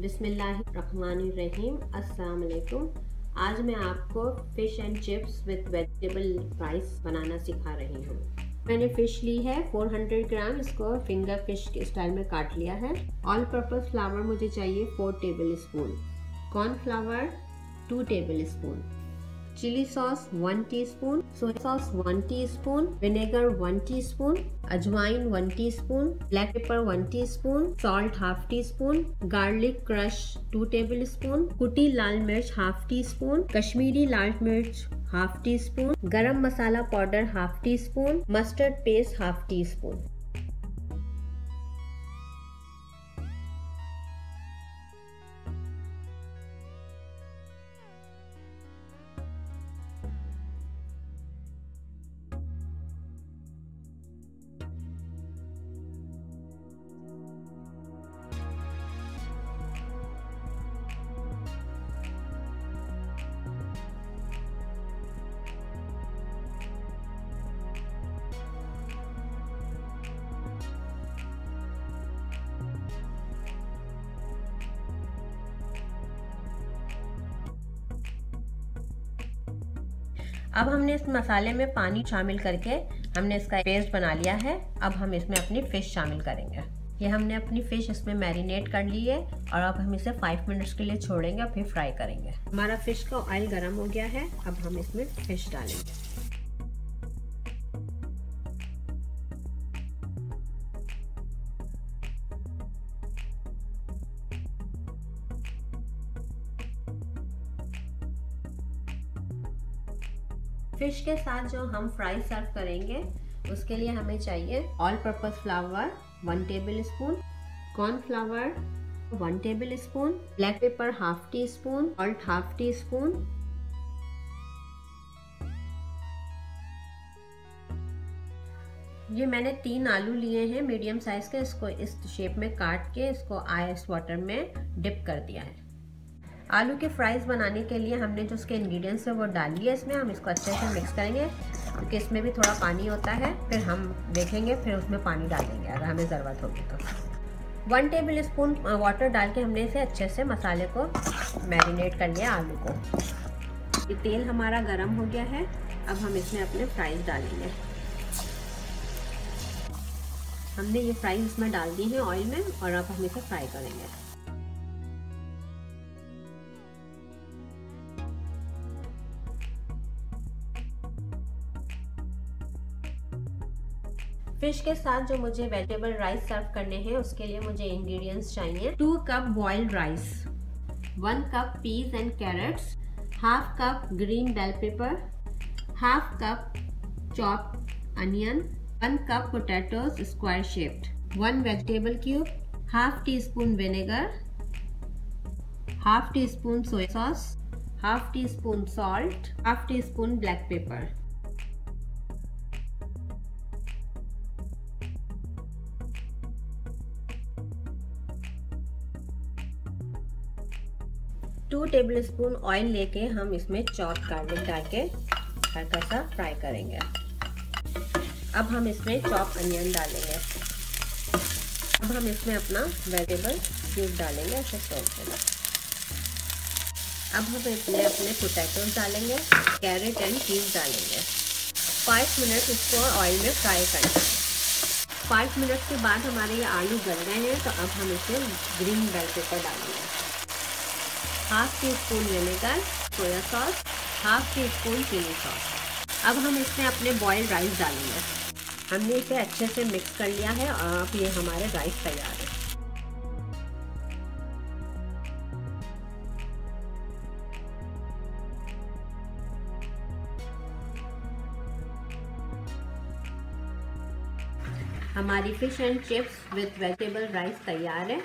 बिस्मिल्लाहिर्रहमानिर्रहीम। अस्सलाम वालेकुम। आज मैं आपको fish and chips with vegetable rice बनाना सिखा रही हूँ। मैंने फ़िश ली है 400 ग्राम। इसको फिंगर फिश के स्टाइल में काट लिया है। ऑल पर्पस फ्लावर मुझे चाहिए 4 tablespoon, cornflour 2 tablespoon, chilli sauce 1 teaspoon, soya sauce 1 teaspoon, vinegar 1 teaspoon, अजवाइन 1 teaspoon, black pepper 1 teaspoon, salt half teaspoon, garlic crush 2 tablespoon, कुटी लाल मिर्च हाफ टीस्पून, कश्मीरी लाल मिर्च half teaspoon, garam masala powder half teaspoon, mustard paste half teaspoon. अब हमने इस मसाले में पानी शामिल करके हमने इसका पेस्ट बना लिया है। अब हम इसमें अपनी फ़िश शामिल करेंगे। ये हमने अपनी फ़िश इसमें मैरिनेट कर ली है और अब हम इसे 5 मिनट्स के लिए छोड़ेंगे और फिर फ्राई करेंगे। हमारा फ़िश का ऑयल गर्म हो गया है। अब हम इसमें फ़िश डालेंगे। फिश के साथ जो हम फ्राई सर्व करेंगे उसके लिए हमें चाहिए all purpose flower 1 table spoon, cornflour 1 table spoon, black paper half teaspoon, salt half tea spoon, ये मैंने 3 आलू लिए हैं मीडियम साइज के। इसको इस शेप में काट के इसको आइस वाटर में डिप कर दिया है। आलू के फ्राइज बनाने के लिए हमने जो उसके इंग्रेडिएंट्स है वो डाल लिया। इसमें हम इसको अच्छे से मिक्स करेंगे क्योंकि इसमें भी थोड़ा पानी होता है। फिर हम देखेंगे, फिर उसमें पानी डालेंगे अगर हमें ज़रूरत होगी तो। 1 टेबल स्पून वाटर डाल के हमने इसे अच्छे से मसाले को मैरिनेट कर लिया आलू को। ये तेल हमारा गर्म हो गया है। अब हम इसमें अपने फ्राइज डालेंगे। हमने ये फ्राइज इसमें डाल दी है ऑयल में और अब हम इसे फ्राई करेंगे। फिश के साथ जो मुझे वेजिटेबल राइस सर्व करने हैं उसके लिए मुझे इंग्रेडिएंट्स चाहिए 2 cup boiled rice, 1 cup peas and carrots, half cup green bell pepper, half cup chopped onion, 1 cup potatoes square shaped, 1 vegetable cube, half teaspoon vinegar, half teaspoon soya sauce, half teaspoon salt, half teaspoon black pepper. Two tablespoon oil लेके हम इसमें chop garlic डाल के हल्का सा fry करेंगे। अब हम इसमें चॉप अनियन डालेंगे। अब हम इसमें अपना वेजिटेबल क्यूब डालेंगे ऐसे तोड़ के। अब हम इसमें अपने पोटैटोज डालेंगे, कैरेट एंड चीज डालेंगे। 5 मिनट इसको ऑयल में फ्राई करेंगे। 5 मिनट के बाद हमारे ये आलू गल गए हैं तो अब हम इसमें ग्रीन बेल पेपर डालेंगे, half teaspoon vinegar, soya sauce, half teaspoon chilli sauce. अब हम इसमें अपने बॉइल्ड राइस डालेंगे। हमने इसे अच्छे से मिक्स कर लिया है और अब ये हमारे राइस तैयार है। हमारी fish and chips with vegetable rice तैयार है।